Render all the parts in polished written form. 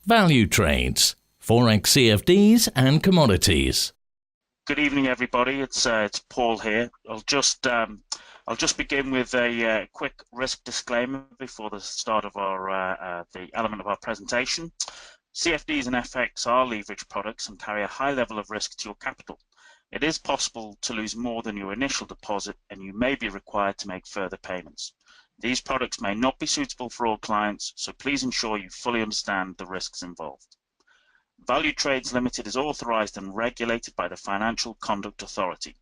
Valutrades, forex CFDs and commodities. Good evening, everybody. It's Paul here. I'll just begin with a quick risk disclaimer before the start of our the element of our presentation. CFDs and FX are leverage products and carry a high level of risk to your capital. It is possible to lose more than your initial deposit, and you may be required to make further payments. These products may not be suitable for all clients, so please ensure you fully understand the risks involved. Valutrades Limited is authorized and regulated by the Financial Conduct Authority.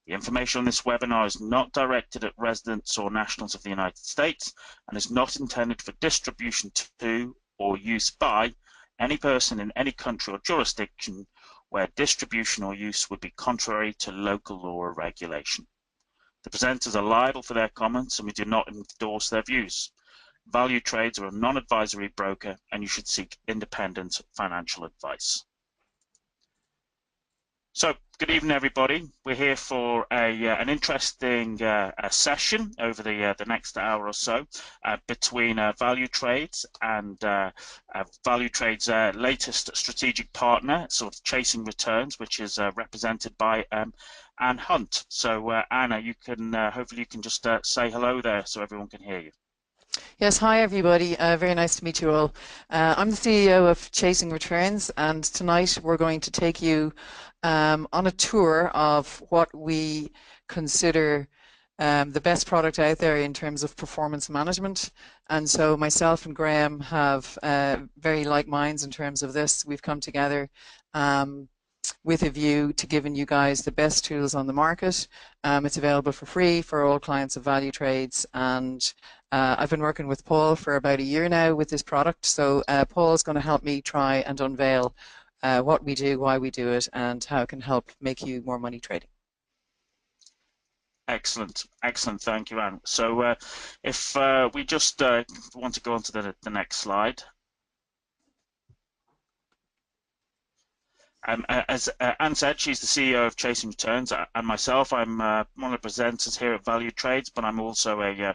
The information on this webinar is not directed at residents or nationals of the United States and is not intended for distribution to or use by any person in any country or jurisdiction where distribution or use would be contrary to local law or regulation. The presenters are liable for their comments and we do not endorse their views. Valutrades are a non-advisory broker and you should seek independent financial advice. So, good evening, everybody. We're here for an interesting session over the next hour or so between Valutrades and Valutrades' latest strategic partner, sort of Chasing Returns, which is represented by Anne Hunt. So, Anna, you can hopefully you can just say hello there so everyone can hear you. Yes, hi everybody. Very nice to meet you all. I'm the CEO of Chasing Returns, and tonight we're going to take you on a tour of what we consider the best product out there in terms of performance management. And so myself and Graham have very like minds in terms of this. We've come together with a view to giving you guys the best tools on the market. It's available for free for all clients of Valutrades, and I've been working with Paul for about a year now with this product. So Paul's going to help me try and unveil what we do, why we do it, and how it can help make you more money trading. Excellent, excellent. Thank you, Anne. So if we just want to go on to the next slide. As Anne said, she's the CEO of Chasing Returns, and myself, I'm one of the presenters here at Valutrades, but I'm also a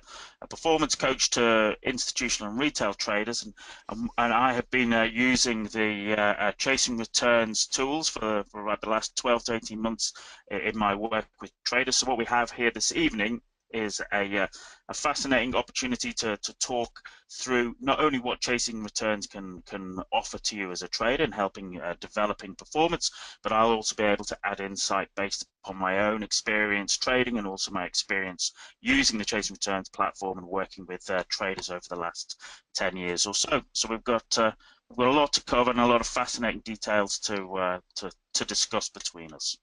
performance coach to institutional and retail traders, and I have been using the Chasing Returns tools for about the last 12 to 18 months in my work with traders. So what we have here this evening is a fascinating opportunity to talk through not only what Chasing Returns can offer to you as a trader in helping developing performance, but I'll also be able to add insight based upon my own experience trading and also my experience using the Chasing Returns platform and working with traders over the last 10 years or so. So we've got a lot to cover and a lot of fascinating details to discuss between us.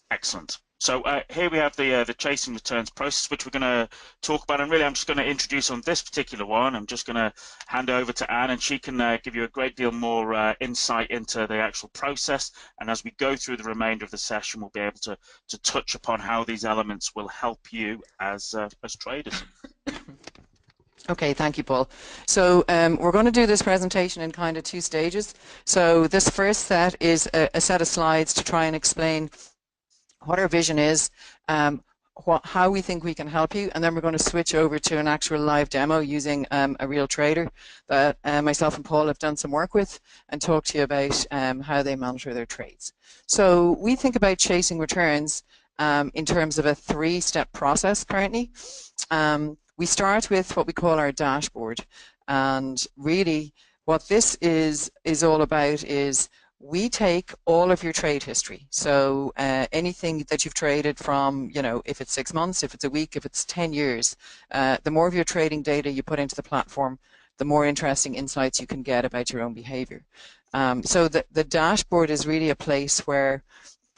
Excellent. So here we have the Chasing Returns process, which we're going to talk about, and really I'm just going to introduce on this particular one. I'm just going to hand over to Anne, and she can give you a great deal more insight into the actual process, and as we go through the remainder of the session, we'll be able to touch upon how these elements will help you as traders. Okay, thank you, Paul. So we're going to do this presentation in kind of two stages. So this first set is a set of slides to try and explain what our vision is, how we think we can help you, and then we're going to switch over to an actual live demo using a real trader that myself and Paul have done some work with, and talk to you about how they monitor their trades. So we think about Chasing Returns in terms of a three-step process currently. We start with what we call our dashboard, and really what this is all about is we take all of your trade history. So anything that you've traded from, you know, if it's 6 months, if it's a week, if it's 10 years, the more of your trading data you put into the platform, the more interesting insights you can get about your own behavior. So the dashboard is really a place where,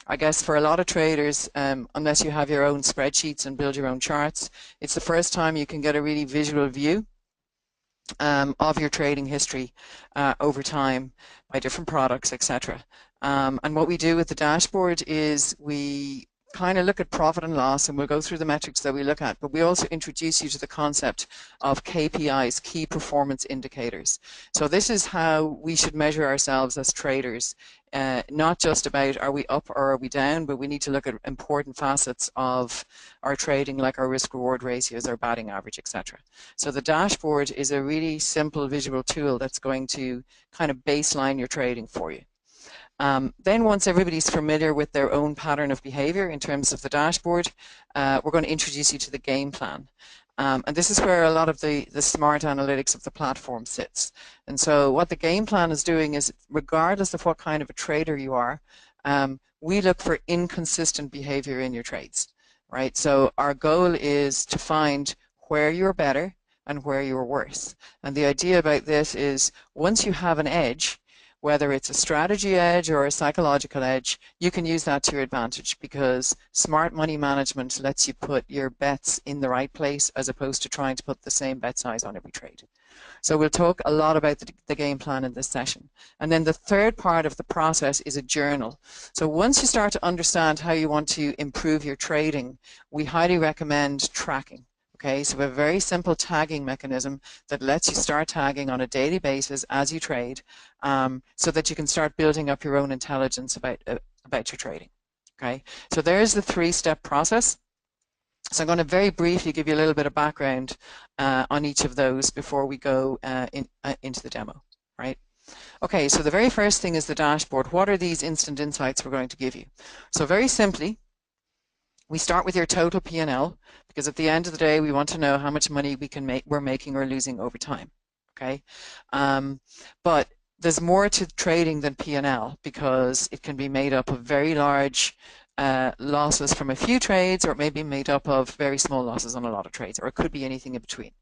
I guess for a lot of traders, unless you have your own spreadsheets and build your own charts, it's the first time you can get a really visual view of your trading history over time by different products, etc. And what we do with the dashboard is we kind of look at profit and loss, and we'll go through the metrics that we look at, but we also introduce you to the concept of KPIs, key performance indicators. So this is how we should measure ourselves as traders, not just about are we up or are we down, but we need to look at important facets of our trading, like our risk-reward ratios, our batting average, etc. So the dashboard is a really simple visual tool that's going to kind of baseline your trading for you. Then once everybody's familiar with their own pattern of behavior in terms of the dashboard, we're going to introduce you to the game plan. And this is where a lot of the smart analytics of the platform sits. And so what the game plan is doing is, regardless of what kind of a trader you are, we look for inconsistent behavior in your trades, right? So our goal is to find where you're better and where you're worse. And the idea about this is, once you have an edge, whether it's a strategy edge or a psychological edge, you can use that to your advantage, because smart money management lets you put your bets in the right place as opposed to trying to put the same bet size on every trade. So we'll talk a lot about the game plan in this session. And then the third part of the process is a journal. So once you start to understand how you want to improve your trading, we highly recommend tracking. Okay, so we have a very simple tagging mechanism that lets you start tagging on a daily basis as you trade, so that you can start building up your own intelligence about your trading. Okay, so there's the three-step process. So I'm going to very briefly give you a little bit of background on each of those before we go into the demo. Right? Okay, so the very first thing is the dashboard. What are these instant insights we're going to give you? So very simply, we start with your total P&L, because at the end of the day, we want to know how much money we're making or losing over time. Okay, but there's more to trading than P&L, because it can be made up of very large losses from a few trades, or it may be made up of very small losses on a lot of trades, or it could be anything in between.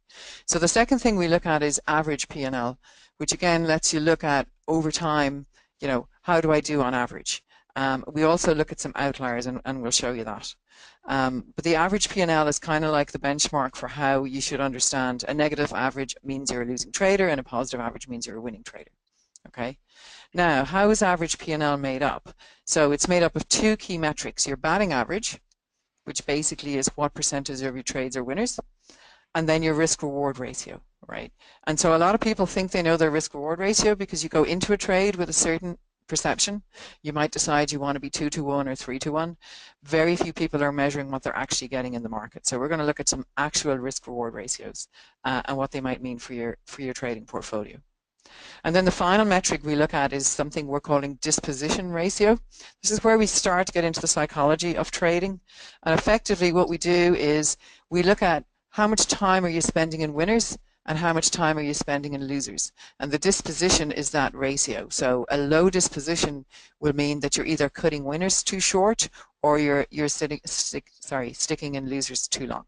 So the second thing we look at is average P&L, which again lets you look at over time, you know, how do I do on average? We also look at some outliers, and we'll show you that. But the average P&L is kind of like the benchmark for how you should understand a negative average means you're a losing trader, and a positive average means you're a winning trader. Okay. Now, how is average P&L made up? So it's made up of two key metrics: your batting average, which basically is what percentage of your trades are winners, and then your risk-reward ratio, right? And so a lot of people think they know their risk-reward ratio because you go into a trade with a certain perception. You might decide you want to be 2-to-1 or 3-to-1. Very few people are measuring what they're actually getting in the market. So we're going to look at some actual risk-reward ratios and what they might mean for your trading portfolio. And then the final metric we look at is something we're calling disposition ratio. This is where we start to get into the psychology of trading. And effectively what we do is we look at how much time are you spending in winners and how much time are you spending in losers. And the disposition is that ratio. So a low disposition will mean that you're either cutting winners too short, or you're sticking in losers too long,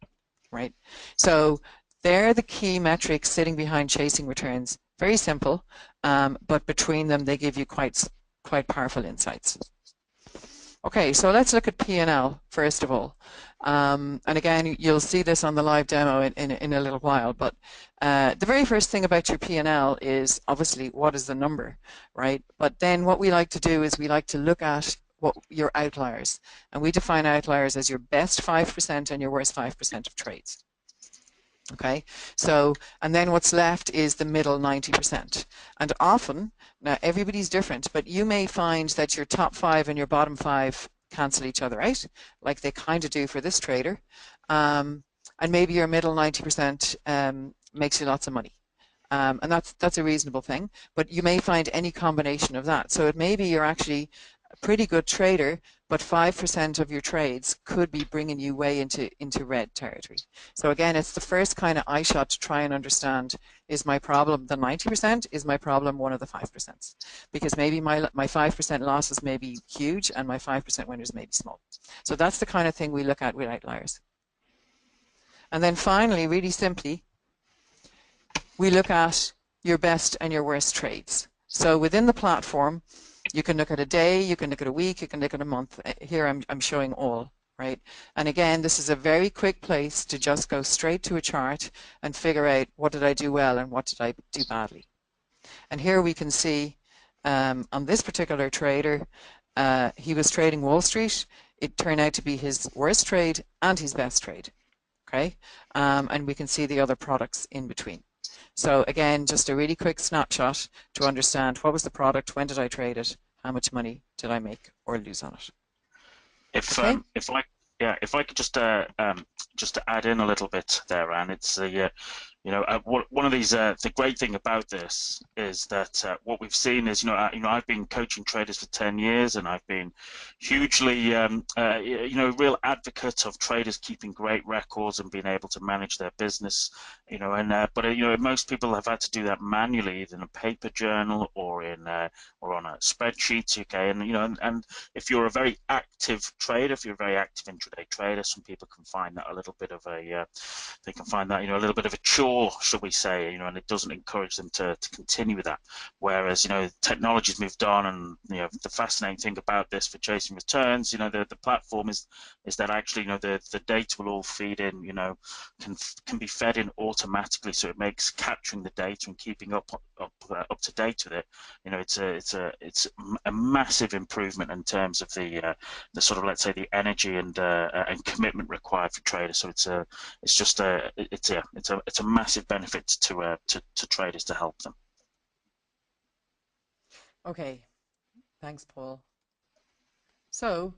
right? So they're the key metrics sitting behind chasing returns. Very simple, but between them they give you quite powerful insights. Okay, so let's look at P&L first of all. And again, you'll see this on the live demo in a little while, but the very first thing about your P&L is obviously what is the number, right? But then what we like to do is we like to look at what your outliers, and we define outliers as your best 5% and your worst 5% of trades. Okay, so, and then what's left is the middle 90%. And often, now everybody's different, but you may find that your top 5 and your bottom 5 cancel each other out, like they kind of do for this trader. And maybe your middle 90% makes you lots of money. And that's a reasonable thing, but you may find any combination of that. So it may be you're actually a pretty good trader, but 5% of your trades could be bringing you way into red territory. So again, it's the first kind of eye shot to try and understand, is my problem the 90%? Is my problem one of the 5%? Because maybe my 5% losses may be huge and my 5% winners may be small. So that's the kind of thing we look at with outliers. And then finally, really simply, we look at your best and your worst trades. So within the platform, you can look at a day, you can look at a week, you can look at a month. Here I'm showing all, right? And again, this is a very quick place to just go straight to a chart and figure out what did I do well and what did I do badly. And here we can see on this particular trader, he was trading Wall Street. it turn out to be his worst trade and his best trade. Okay, and we can see the other products in between. So again, just a really quick snapshot to understand what was the product, when did I trade it, how much money did I make or lose on it. If Okay? if I could just to add in a little bit there, Anne, it's one of these. The great thing about this is that what we've seen is I've been coaching traders for 10 years, and I've been hugely real advocate of traders keeping great records and being able to manage their business. But most people have had to do that manually, either in a paper journal or on a spreadsheet. Okay, and if you're a very active trader, if you're a very active intraday trader, some people can find that a little bit of a a little bit of a chore, shall we say, and it doesn't encourage them to continue with that. Whereas technology's moved on, and the fascinating thing about this for chasing returns, the platform is that actually the data will all feed in, can be fed in automatically, so it makes capturing the data and keeping up to date with it. It's a massive improvement in terms of the sort of, let's say, the energy and commitment required for traders. So it's a massive benefit to traders to help them. Okay, thanks, Paul. So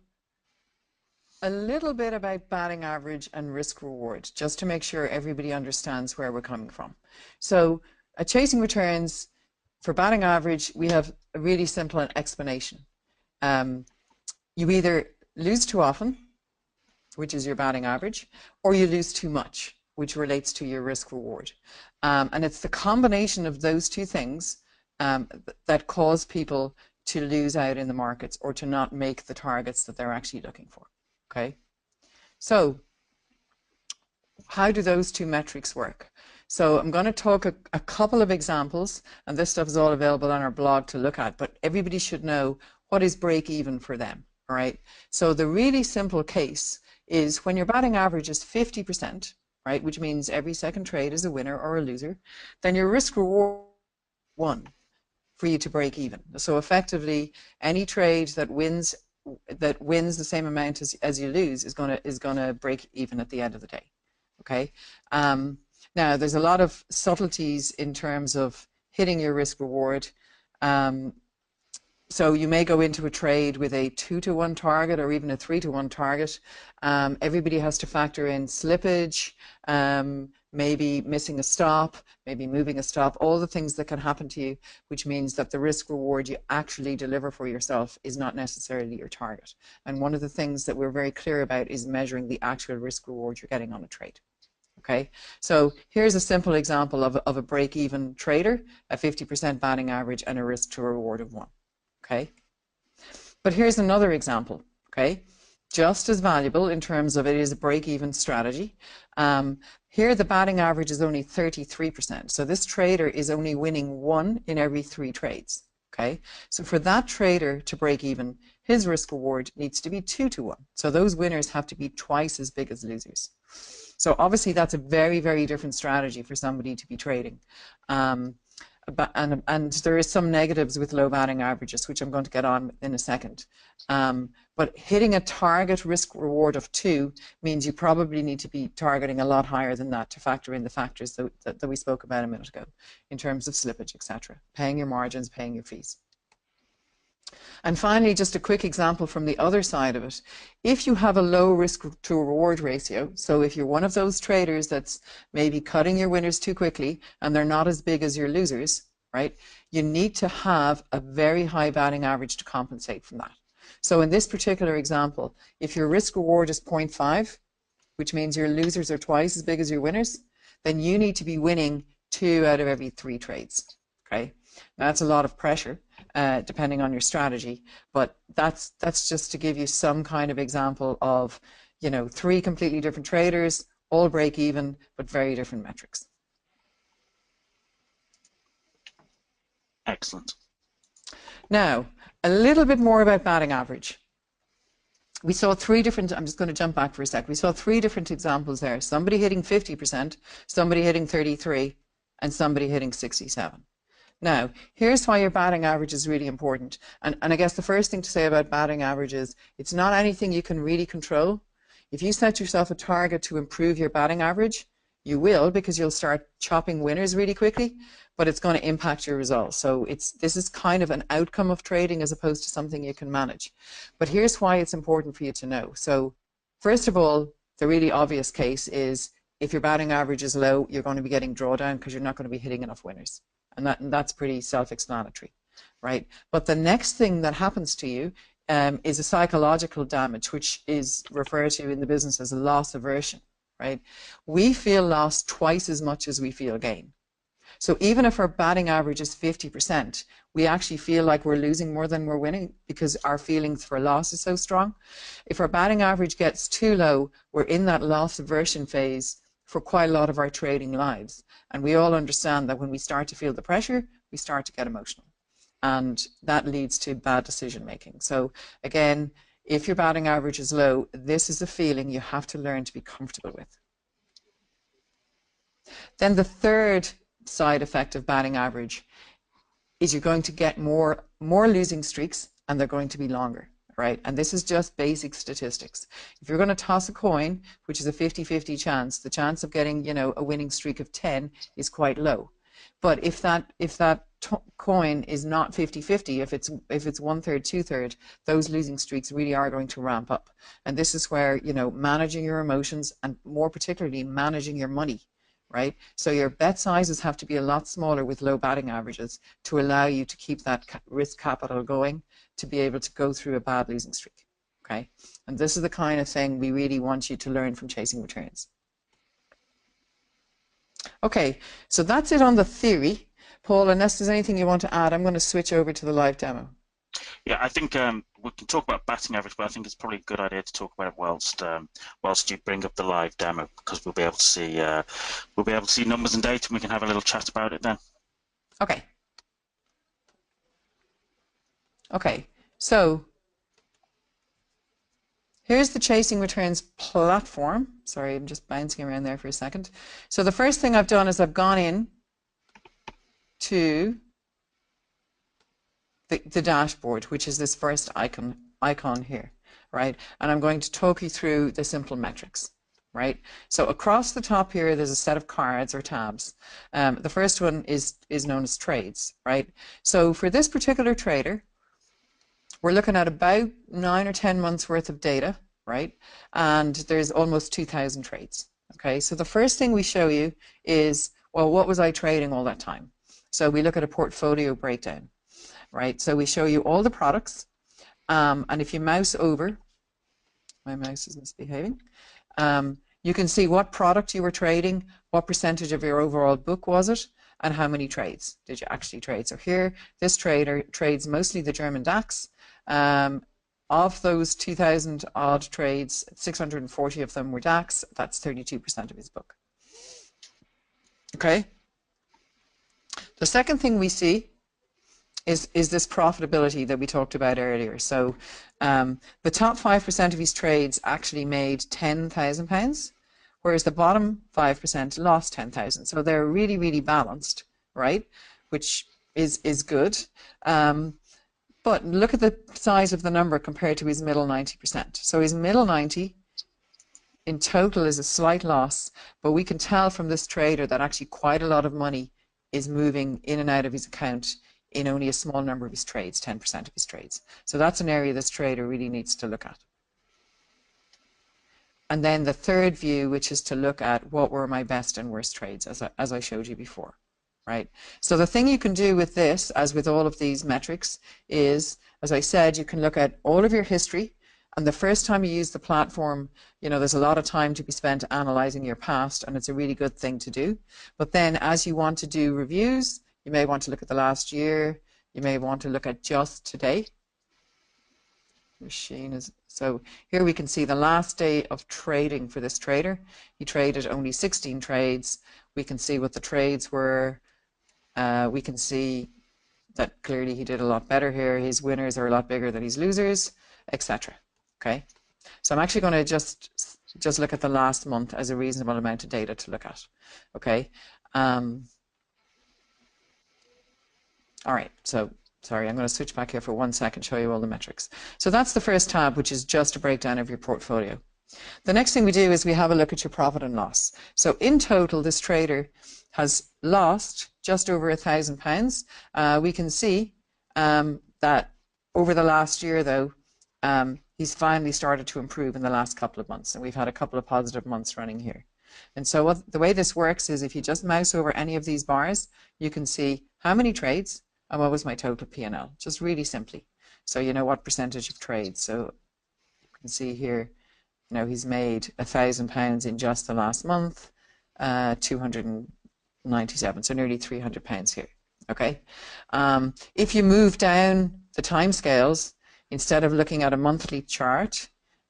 a little bit about batting average and risk reward, just to make sure everybody understands where we're coming from. So at Chasing Returns, for batting average, we have a really simple explanation. You either lose too often, which is your batting average, or you lose too much, which relates to your risk reward. And it's the combination of those two things that cause people to lose out in the markets or to not make the targets that they're actually looking for. Okay, so how do those two metrics work? So I'm going to talk a couple of examples, and this stuff is all available on our blog to look at, but everybody should know what is break even for them. All right, so the really simple case is when your batting average is 50%, right, which means every second trade is a winner or a loser, then your risk reward is 1 for you to break even. So effectively, any trade that wins the same amount as you lose is gonna break even at the end of the day. Okay. Now there's a lot of subtleties in terms of hitting your risk reward. So you may go into a trade with a 2-to-1 target or even a 3-to-1 target. Everybody has to factor in slippage, maybe missing a stop, maybe moving a stop, all the things that can happen to you, which means that the risk reward you actually deliver for yourself is not necessarily your target. And one of the things that we're very clear about is measuring the actual risk reward you're getting on a trade. Okay, so here's a simple example of a break-even trader, a 50% batting average and a risk to reward of 1. Okay, but here's another example. Okay, just as valuable in terms of it is a break-even strategy. Here the batting average is only 33%, so this trader is only winning 1 in every 3 trades. Okay, so for that trader to break even, his risk reward needs to be 2-to-1, so those winners have to be twice as big as losers. So obviously that's a very, very different strategy for somebody to be trading. And there is some negatives with low batting averages, which I'm going to get on in a second. But hitting a target risk reward of 2 means you probably need to be targeting a lot higher than that to factor in the factors that we spoke about a minute ago in terms of slippage, etc. Paying your margins, paying your fees. And finally, just a quick example from the other side of it. If you have a low risk to reward ratio, so if you're one of those traders that's maybe cutting your winners too quickly and they're not as big as your losers, right, you need to have a very high batting average to compensate from that. So in this particular example, if your risk reward is 0.5, which means your losers are twice as big as your winners, then you need to be winning 2 out of every 3 trades. Okay, now, that's a lot of pressure. Depending on your strategy, but that's just to give you some kind of example of 3 completely different traders, all break even, but very different metrics. Excellent. Now, a little bit more about batting average. We saw 3 different, I'm just going to jump back for a sec. We saw 3 different examples there. Somebody hitting 50%, somebody hitting 33, and somebody hitting 67. Now, here's why your batting average is really important. And I guess the first thing to say about batting average is it's not anything you can really control. If you set yourself a target to improve your batting average, you will, because you'll start chopping winners really quickly, but it's going to impact your results. So this is kind of an outcome of trading as opposed to something you can manage. But here's why it's important for you to know. So first of all, the really obvious case is if your batting average is low, you're going to be getting drawdown because you're not going to be hitting enough winners. And that's pretty self-explanatory, right? But the next thing that happens to you is a psychological damage, which is referred to in the business as loss aversion, right? We feel loss twice as much as we feel gain. So even if our batting average is 50%, we actually feel like we're losing more than we're winning because our feelings for loss is so strong. If our batting average gets too low, we're in that loss aversion phase for quite a lot of our trading lives. And we all understand that when we start to feel the pressure, we start to get emotional. And that leads to bad decision making. So again, if your batting average is low, this is a feeling you have to learn to be comfortable with. Then the third side effect of batting average is you're going to get more losing streaks, and they're going to be longer, right? And this is just basic statistics. If you're going to toss a coin, which is a 50-50 chance, the chance of getting, a winning streak of 10 is quite low. But if that coin is not 50-50, if it's 1/3, 2/3, those losing streaks really are going to ramp up. And this is where, managing your emotions and more particularly managing your money, right? So your bet sizes have to be a lot smaller with low batting averages to allow you to keep that risk capital going to be able to go through a bad losing streak, okay? And this is the kind of thing we really want you to learn from chasing returns. Okay, so that's it on the theory. Paul, unless there's anything you want to add, I'm going to switch over to the live demo. Yeah, I think we can talk about batting average, but I think it's probably a good idea to talk about it whilst you bring up the live demo, because we'll be able to see numbers and data, and we can have a little chat about it then. Okay. Okay, so here's the Chasing Returns platform. Sorry, I'm just bouncing around there for a second. So the first thing I've done is I've gone in to the dashboard, which is this first icon here, right? And I'm going to talk you through the simple metrics, right? So across the top here, there's a set of cards or tabs. The first one is known as trades, right? So for this particular trader, we're looking at about 9 or 10 months worth of data, right? And there's almost 2,000 trades, okay? So the first thing we show you is, well, what was I trading all that time? So we look at a portfolio breakdown, right? So we show you all the products, and if you mouse over, my mouse is misbehaving, you can see what product you were trading, what percentage of your overall book was it, and how many trades did you actually trade. So here, this trader trades mostly the German DAX. Of those 2,000 odd trades, 640 of them were DAX. That's 32% of his book. Okay. The second thing we see is this profitability that we talked about earlier. So the top 5% of his trades actually made £10,000, whereas the bottom 5% lost 10,000. So they're really, really balanced, right? Which is good. But look at the size of the number compared to his middle 90%. So his middle 90 in total is a slight loss, but we can tell from this trader that actually quite a lot of money is moving in and out of his account in only a small number of his trades, 10% of his trades. So that's an area this trader really needs to look at. And then the third view, which is to look at what were my best and worst trades, as I showed you before, right? So the thing you can do with this, as with all of these metrics, is, as I said, you can look at all of your history. And the first time you use the platform, there's a lot of time to be spent analyzing your past, and it's a really good thing to do. But then as you want to do reviews, you may want to look at the last year. You may want to look at just today. So here we can see the last day of trading for this trader. He traded only 16 trades. We can see what the trades were. We can see that clearly he did a lot better here. His winners are a lot bigger than his losers, etc. Okay, so I'm actually going to just look at the last month as a reasonable amount of data to look at. Okay. All right, so sorry, I'm going to switch back here for 1 second, show you all the metrics. So that's the first tab, which is just a breakdown of your portfolio. The next thing we do is we have a look at your profit and loss. So in total, this trader has lost just over £1,000. We can see that over the last year, though, he's finally started to improve in the last couple of months, and we've had a couple of positive months running here. And so the way this works is if you just mouse over any of these bars, you can see how many trades and what was my total P&L, just really simply. So you know what percentage of trades. So you can see here, you know, he's made £1,000 in just the last month, 297, so nearly £300 here. Okay. If you move down the time scales, instead of looking at a monthly chart,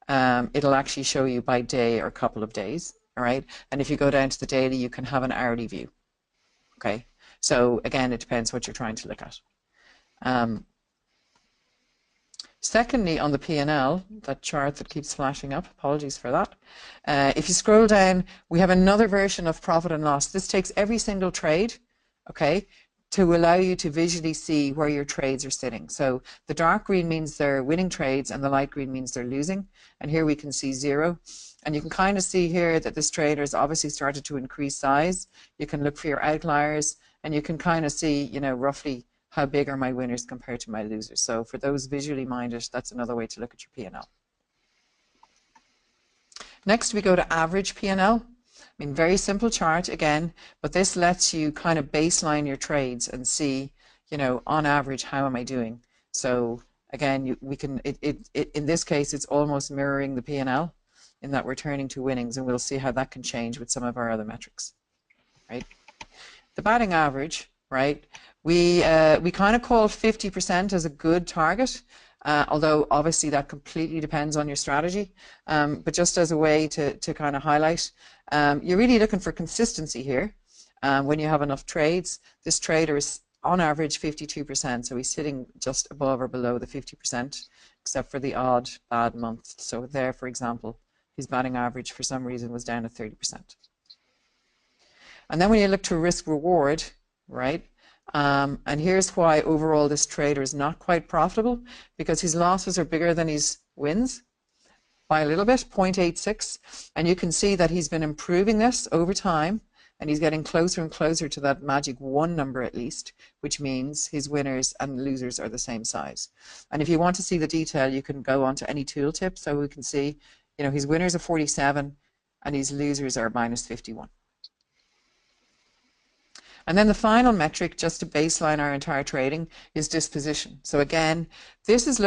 it'll actually show you by day or couple of days. All right. And if you go down to the daily, you can have an hourly view. Okay. So again, it depends what you're trying to look at. Secondly, on the P&L, that chart that keeps flashing up, apologies for that. If you scroll down, we have another version of profit and loss. This takes every single trade, okay, to allow you to visually see where your trades are sitting. So the dark green means they're winning trades and the light green means they're losing. And here we can see 0. And you can kind of see here that this trader has obviously started to increase size. You can look for your outliers and you can kind of see, you know, roughly how big are my winners compared to my losers. So for those visually minded, that's another way to look at your P&L. Next, we go to average P&L. I mean, very simple chart again, but this lets you kind of baseline your trades and see, you know, on average, how am I doing? So again, we can, in this case, it's almost mirroring the P&L in that we're turning to winnings, and we'll see how that can change with some of our other metrics, right? The batting average, right? We kind of call 50% as a good target, although obviously that completely depends on your strategy. But just as a way to kind of highlight, you're really looking for consistency here. When you have enough trades, this trader is on average 52%, so he's sitting just above or below the 50%, except for the odd bad month. So there, for example, his batting average for some reason was down to 30%. And then when you look to risk reward, right? And here's why overall this trader is not quite profitable, because his losses are bigger than his wins by a little bit, 0.86. And you can see that he's been improving this over time, and he's getting closer and closer to that magic 1 number at least, which means his winners and losers are the same size. And if you want to see the detail, you can go onto any tooltip, so we can see, you know, his winners are 47 and his losers are minus 51. And then the final metric, just to baseline our entire trading, is disposition. So again, this is